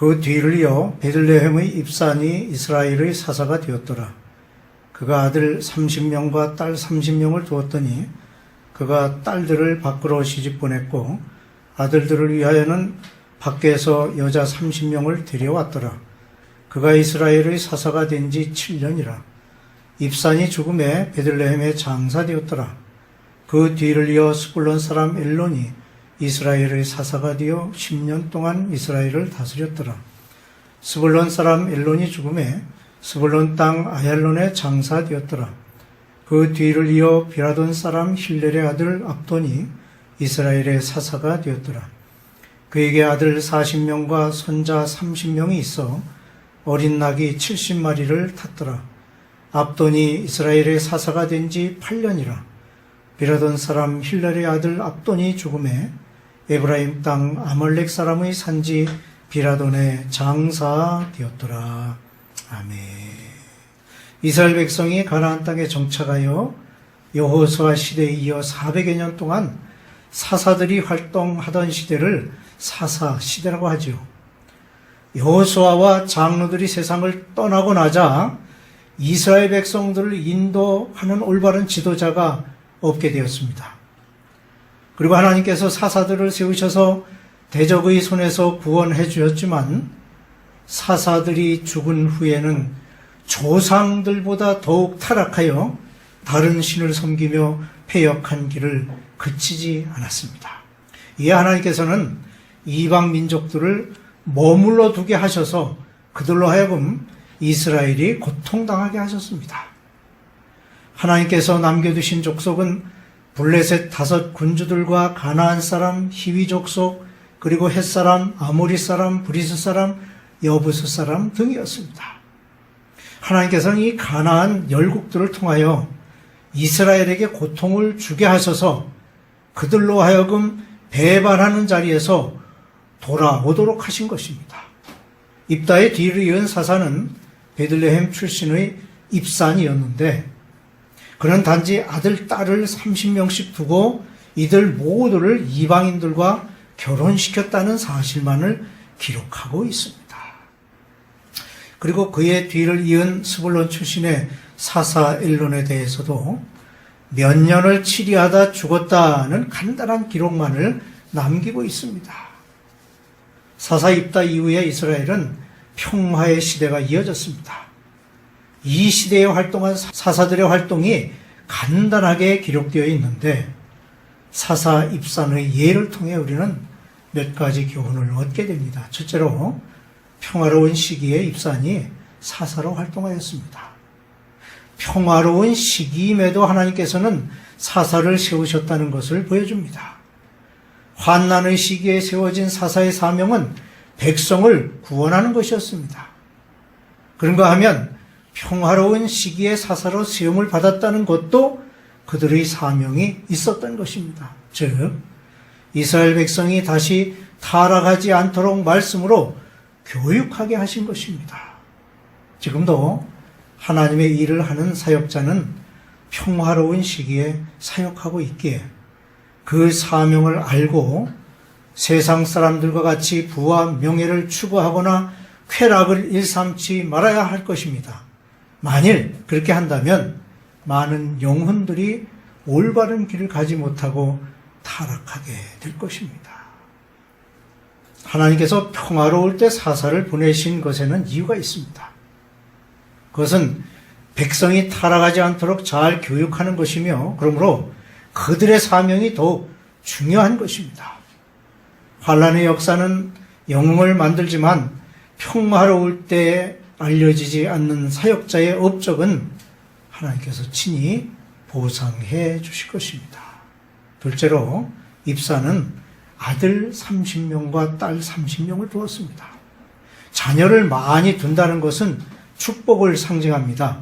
그 뒤를 이어 베들레헴의 입산이 이스라엘의 사사가 되었더라. 그가 아들 30명과 딸 30명을 두었더니 그가 딸들을 밖으로 시집보냈고 아들들을 위하여는 밖에서 여자 30명을 데려왔더라. 그가 이스라엘의 사사가 된 지 7년이라. 입산이 죽음에 베들레헴에 장사되었더라. 그 뒤를 이어 스불론 사람 엘론이 이스라엘의 사사가 되어 10년 동안 이스라엘을 다스렸더라. 스불론 사람 엘론이 죽음에 스불론 땅 아얄론에 장사되었더라. 그 뒤를 이어 비라돈 사람 힐렐의 아들 압돈이 이스라엘의 사사가 되었더라. 그에게 아들 40명과 손자 30명이 있어 어린 낙이 70마리를 탔더라. 압돈이 이스라엘의 사사가 된 지 8년이라. 비라돈 사람 힐렐의 아들 압돈이 죽음에 에브라임 땅 아말렉 사람의 산지 비라돈에 장사되었더라. 아멘. 이스라엘 백성이 가나안 땅에 정착하여 여호수아 시대에 이어 400여 년 동안 사사들이 활동하던 시대를 사사 시대라고 하죠. 여호수아와 장로들이 세상을 떠나고 나자 이스라엘 백성들을 인도하는 올바른 지도자가 없게 되었습니다. 그리고 하나님께서 사사들을 세우셔서 대적의 손에서 구원해 주셨지만 사사들이 죽은 후에는 조상들보다 더욱 타락하여 다른 신을 섬기며 패역한 길을 그치지 않았습니다. 이에 하나님께서는 이방 민족들을 머물러 두게 하셔서 그들로 하여금 이스라엘이 고통당하게 하셨습니다. 하나님께서 남겨두신 족속은 블레셋 5 군주들과 가나안 사람, 히위 족속, 그리고 헷 사람, 아모리 사람, 브리스 사람, 여부스 사람 등이었습니다. 하나님께서는 이 가나안 열국들을 통하여 이스라엘에게 고통을 주게 하셔서 그들로 하여금 배반하는 자리에서 돌아오도록 하신 것입니다. 입다의 뒤를 이은 사사는 베들레헴 출신의 입산이었는데 그는 단지 아들, 딸을 30명씩 두고 이들 모두를 이방인들과 결혼시켰다는 사실만을 기록하고 있습니다. 그리고 그의 뒤를 이은 스불론 출신의 사사 엘론에 대해서도 몇 년을 치리하다 죽었다는 간단한 기록만을 남기고 있습니다. 사사 입다 이후에 이스라엘은 평화의 시대가 이어졌습니다. 이 시대에 활동한 사사들의 활동이 간단하게 기록되어 있는데 사사 입산의 예를 통해 우리는 몇 가지 교훈을 얻게 됩니다. 첫째로 평화로운 시기에 입산이 사사로 활동하였습니다. 평화로운 시기임에도 하나님께서는 사사를 세우셨다는 것을 보여줍니다. 환난의 시기에 세워진 사사의 사명은 백성을 구원하는 것이었습니다. 그런가 하면 평화로운 시기에 사사로 세움을 받았다는 것도 그들의 사명이 있었던 것입니다. 즉 이스라엘 백성이 다시 타락하지 않도록 말씀으로 교육하게 하신 것입니다. 지금도 하나님의 일을 하는 사역자는 평화로운 시기에 사역하고 있기에 그 사명을 알고 세상 사람들과 같이 부와 명예를 추구하거나 쾌락을 일삼지 말아야 할 것입니다. 만일 그렇게 한다면 많은 영혼들이 올바른 길을 가지 못하고 타락하게 될 것입니다. 하나님께서 평화로울 때 사사를 보내신 것에는 이유가 있습니다. 그것은 백성이 타락하지 않도록 잘 교육하는 것이며 그러므로 그들의 사명이 더욱 중요한 것입니다. 환난의 역사는 영웅을 만들지만 평화로울 때 알려지지 않는 사역자의 업적은 하나님께서 친히 보상해 주실 것입니다. 둘째로 입사는 아들 30명과 딸 30명을 두었습니다. 자녀를 많이 둔다는 것은 축복을 상징합니다.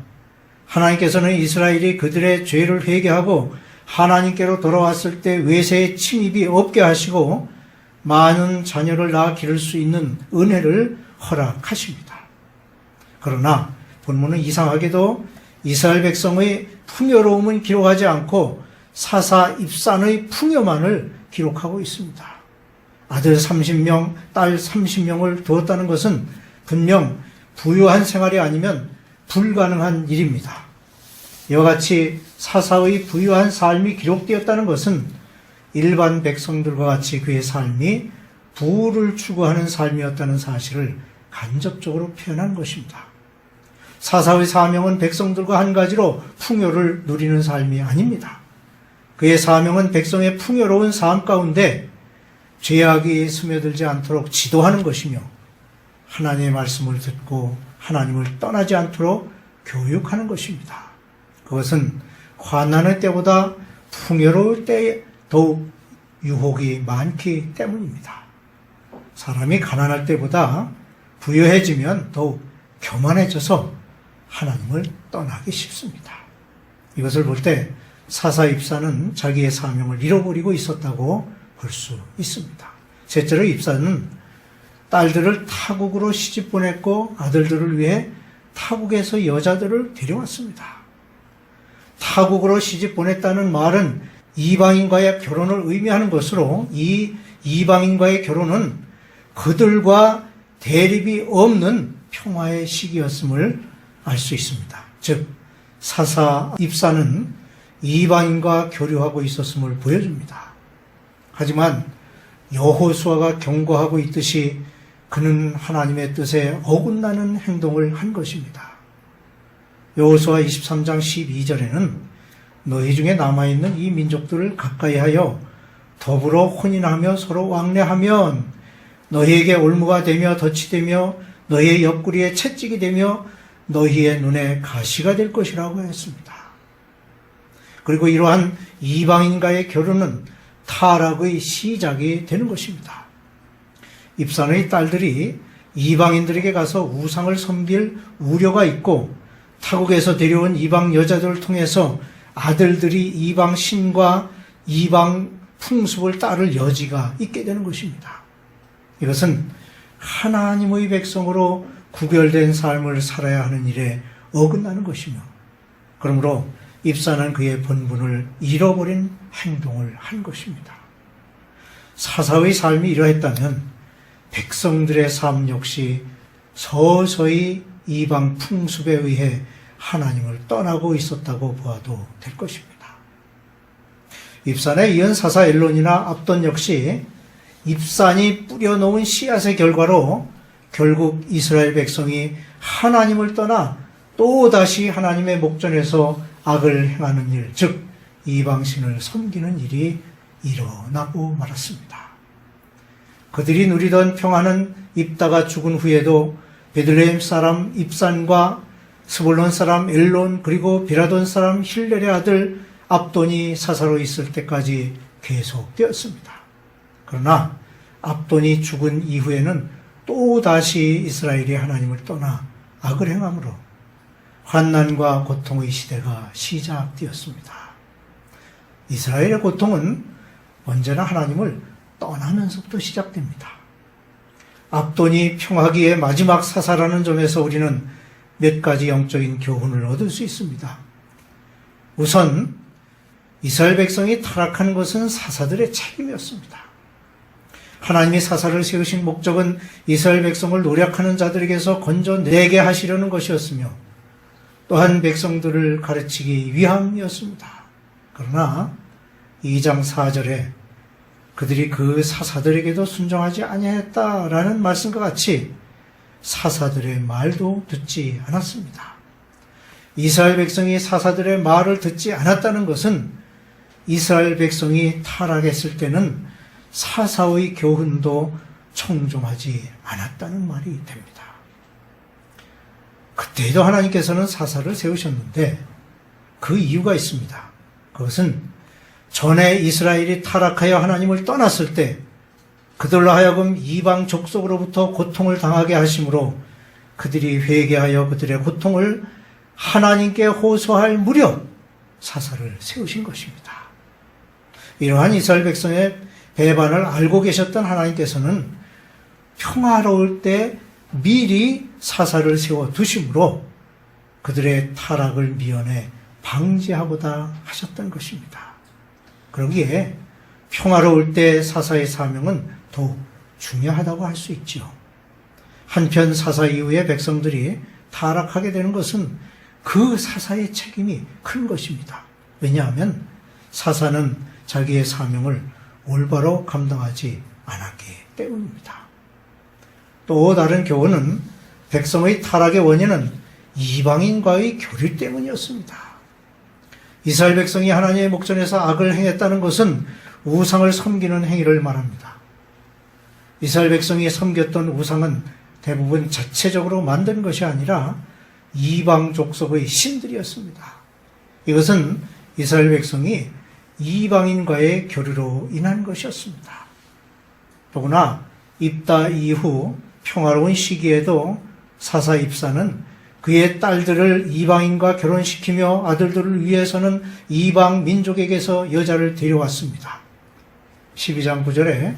하나님께서는 이스라엘이 그들의 죄를 회개하고 하나님께로 돌아왔을 때 외세의 침입이 없게 하시고 많은 자녀를 낳아 기를 수 있는 은혜를 허락하십니다. 그러나 본문은 이상하게도 이스라엘 백성의 풍요로움은 기록하지 않고 사사 입산의 풍요만을 기록하고 있습니다. 아들 30명, 딸 30명을 두었다는 것은 분명 부유한 생활이 아니면 불가능한 일입니다. 이와 같이 사사의 부유한 삶이 기록되었다는 것은 일반 백성들과 같이 그의 삶이 부를 추구하는 삶이었다는 사실을 간접적으로 표현한 것입니다. 사사의 사명은 백성들과 한 가지로 풍요를 누리는 삶이 아닙니다. 그의 사명은 백성의 풍요로운 삶 가운데 죄악이 스며들지 않도록 지도하는 것이며 하나님의 말씀을 듣고 하나님을 떠나지 않도록 교육하는 것입니다. 그것은 환난의 때보다 풍요로울 때에 더욱 유혹이 많기 때문입니다. 사람이 가난할 때보다 부유해지면 더욱 교만해져서 하나님을 떠나기 쉽습니다. 이것을 볼 때 사사 입사는 자기의 사명을 잃어버리고 있었다고 볼 수 있습니다. 셋째로 입사는 딸들을 타국으로 시집 보냈고 아들들을 위해 타국에서 여자들을 데려왔습니다. 타국으로 시집 보냈다는 말은 이방인과의 결혼을 의미하는 것으로 이 이방인과의 결혼은 그들과 대립이 없는 평화의 시기였음을 알 수 있습니다. 즉 사사 입사는 이방인과 교류하고 있었음을 보여줍니다. 하지만 여호수아가 경고하고 있듯이 그는 하나님의 뜻에 어긋나는 행동을 한 것입니다. 여호수아 23장 12절에는 너희 중에 남아있는 이 민족들을 가까이하여 더불어 혼인하며 서로 왕래하면 너희에게 올무가 되며 덫이 되며 너희의 옆구리에 채찍이 되며 너희의 눈에 가시가 될 것이라고 했습니다. 그리고 이러한 이방인과의 결혼은 타락의 시작이 되는 것입니다. 입산의 딸들이 이방인들에게 가서 우상을 섬길 우려가 있고 타국에서 데려온 이방 여자들을 통해서 아들들이 이방 신과 이방 풍습을 따를 여지가 있게 되는 것입니다. 이것은 하나님의 백성으로 구별된 삶을 살아야 하는 일에 어긋나는 것이며 그러므로 입사는 그의 본분을 잃어버린 행동을 한 것입니다. 사사의 삶이 이러했다면 백성들의 삶 역시 서서히 이방 풍습에 의해 하나님을 떠나고 있었다고 보아도 될 것입니다. 입산에 이은 사사 엘론이나 압돈 역시 입산이 뿌려놓은 씨앗의 결과로 결국 이스라엘 백성이 하나님을 떠나 또다시 하나님의 목전에서 악을 행하는 일, 즉 이방신을 섬기는 일이 일어나고 말았습니다. 그들이 누리던 평화는 입다가 죽은 후에도 베들레헴 사람 입산과 스볼론 사람 엘론 그리고 비라돈 사람 힐렐의 아들 압돈이 사사로 있을 때까지 계속되었습니다. 그러나 압돈이 죽은 이후에는 또다시 이스라엘이 하나님을 떠나 악을 행함으로 환난과 고통의 시대가 시작되었습니다. 이스라엘의 고통은 언제나 하나님을 떠나면서부터 시작됩니다. 압돈이 평화기의 마지막 사사라는 점에서 우리는 몇 가지 영적인 교훈을 얻을 수 있습니다. 우선 이스라엘 백성이 타락한 것은 사사들의 책임이었습니다. 하나님이 사사를 세우신 목적은 이스라엘 백성을 노력하는 자들에게서 건져내게 하시려는 것이었으며 또한 백성들을 가르치기 위함이었습니다. 그러나 2장 4절에 그들이 그 사사들에게도 순종하지 아니했다라는 말씀과 같이 사사들의 말도 듣지 않았습니다. 이스라엘 백성이 사사들의 말을 듣지 않았다는 것은 이스라엘 백성이 타락했을 때는 사사의 교훈도 청종하지 않았다는 말이 됩니다. 그때도 하나님께서는 사사를 세우셨는데 그 이유가 있습니다. 그것은 전에 이스라엘이 타락하여 하나님을 떠났을 때 그들로 하여금 이방 족속으로부터 고통을 당하게 하심으로 그들이 회개하여 그들의 고통을 하나님께 호소할 무렵 사사를 세우신 것입니다. 이러한 이스라엘 백성의 배반을 알고 계셨던 하나님께서는 평화로울 때 미리 사사를 세워 두심으로 그들의 타락을 미연에 방지하고자 하셨던 것입니다. 그러기에 평화로울 때 사사의 사명은 더욱 중요하다고 할 수 있지요. 한편 사사 이후에 백성들이 타락하게 되는 것은 그 사사의 책임이 큰 것입니다. 왜냐하면 사사는 자기의 사명을 올바로 감당하지 않았기 때문입니다. 또 다른 교훈은 백성의 타락의 원인은 이방인과의 교류 때문이었습니다. 이스라엘 백성이 하나님의 목전에서 악을 행했다는 것은 우상을 섬기는 행위를 말합니다. 이스라엘 백성이 섬겼던 우상은 대부분 자체적으로 만든 것이 아니라 이방 족속의 신들이었습니다. 이것은 이스라엘 백성이 이방인과의 교류로 인한 것이었습니다. 더구나 입다 이후 평화로운 시기에도 사사 입사는 그의 딸들을 이방인과 결혼시키며 아들들을 위해서는 이방 민족에게서 여자를 데려왔습니다. 12장 9절에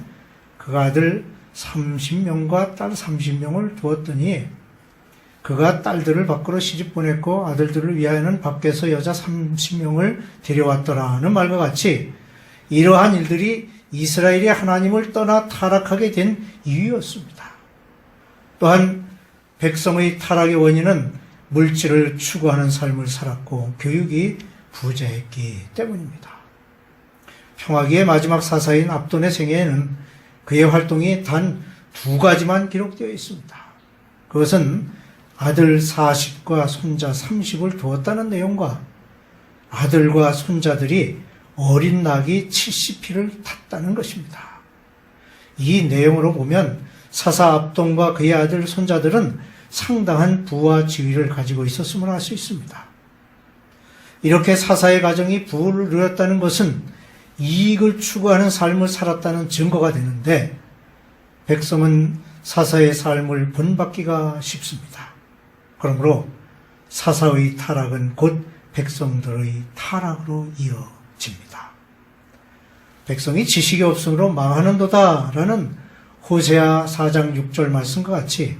그가 아들 30명과 딸 30명을 두었더니 그가 딸들을 밖으로 시집 보냈고 아들들을 위하여는 밖에서 여자 30명을 데려왔더라는 말과 같이 이러한 일들이 이스라엘이 하나님을 떠나 타락하게 된 이유였습니다. 또한 백성의 타락의 원인은 물질을 추구하는 삶을 살았고 교육이 부재했기 때문입니다. 평화기의 마지막 사사인 압돈의 생애에는 그의 활동이 단 2가지만 기록되어 있습니다. 그것은 아들 40과 손자 30을 두었다는 내용과 아들과 손자들이 어린 낙이 70피를 탔다는 것입니다. 이 내용으로 보면 사사 압돈과 그의 아들 손자들은 상당한 부와 지위를 가지고 있었음을 알 수 있습니다. 이렇게 사사의 가정이 부를 누렸다는 것은 이익을 추구하는 삶을 살았다는 증거가 되는데 백성은 사사의 삶을 본받기가 쉽습니다. 그러므로 사사의 타락은 곧 백성들의 타락으로 이어집니다. 백성이 지식이 없으므로 망하는도다라는 호세아 4장 6절 말씀과 같이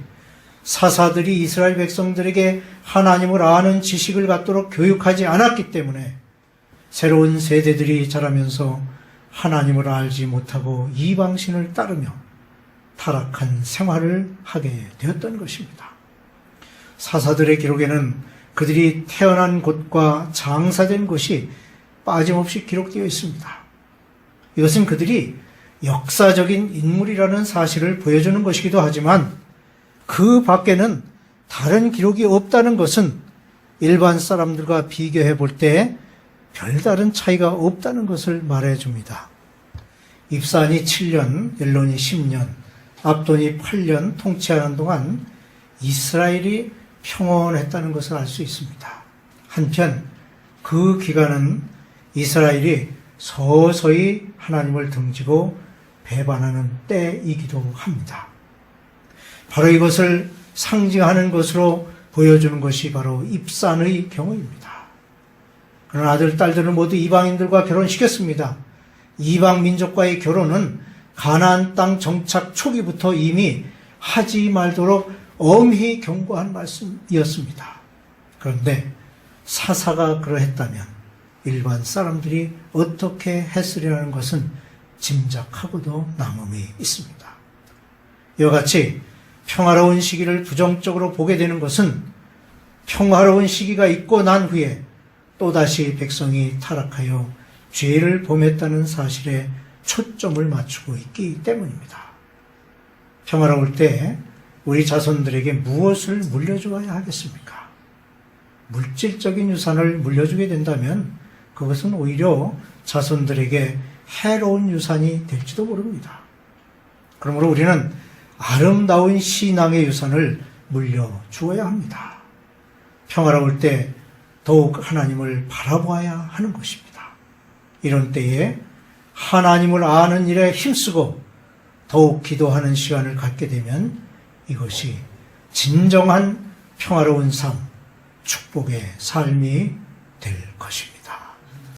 사사들이 이스라엘 백성들에게 하나님을 아는 지식을 갖도록 교육하지 않았기 때문에 새로운 세대들이 자라면서 하나님을 알지 못하고 이방신을 따르며 타락한 생활을 하게 되었던 것입니다. 사사들의 기록에는 그들이 태어난 곳과 장사된 곳이 빠짐없이 기록되어 있습니다. 이것은 그들이 역사적인 인물이라는 사실을 보여주는 것이기도 하지만 그 밖에는 다른 기록이 없다는 것은 일반 사람들과 비교해 볼 때 별다른 차이가 없다는 것을 말해줍니다. 입산이 7년, 엘론이 10년, 압돈이 8년 통치하는 동안 이스라엘이 평온했다는 것을 알 수 있습니다. 한편 그 기간은 이스라엘이 서서히 하나님을 등지고 배반하는 때이기도 합니다. 바로 이것을 상징하는 것으로 보여주는 것이 바로 입산의 경우입니다. 그런 아들, 딸들을 모두 이방인들과 결혼시켰습니다. 이방 민족과의 결혼은 가나안 땅 정착 초기부터 이미 하지 말도록 엄히 경고한 말씀이었습니다. 그런데 사사가 그러했다면 일반 사람들이 어떻게 했으리라는 것은 짐작하고도 남음이 있습니다. 이와 같이 평화로운 시기를 부정적으로 보게 되는 것은 평화로운 시기가 있고 난 후에 또다시 백성이 타락하여 죄를 범했다는 사실에 초점을 맞추고 있기 때문입니다. 평화로울 때 우리 자손들에게 무엇을 물려주어야 하겠습니까? 물질적인 유산을 물려주게 된다면 그것은 오히려 자손들에게 해로운 유산이 될지도 모릅니다. 그러므로 우리는 아름다운 신앙의 유산을 물려주어야 합니다. 평화로울 때 더욱 하나님을 바라보아야 하는 것입니다. 이런 때에 하나님을 아는 일에 힘쓰고 더욱 기도하는 시간을 갖게 되면 이것이 진정한 평화로운 삶, 축복의 삶이 될 것입니다.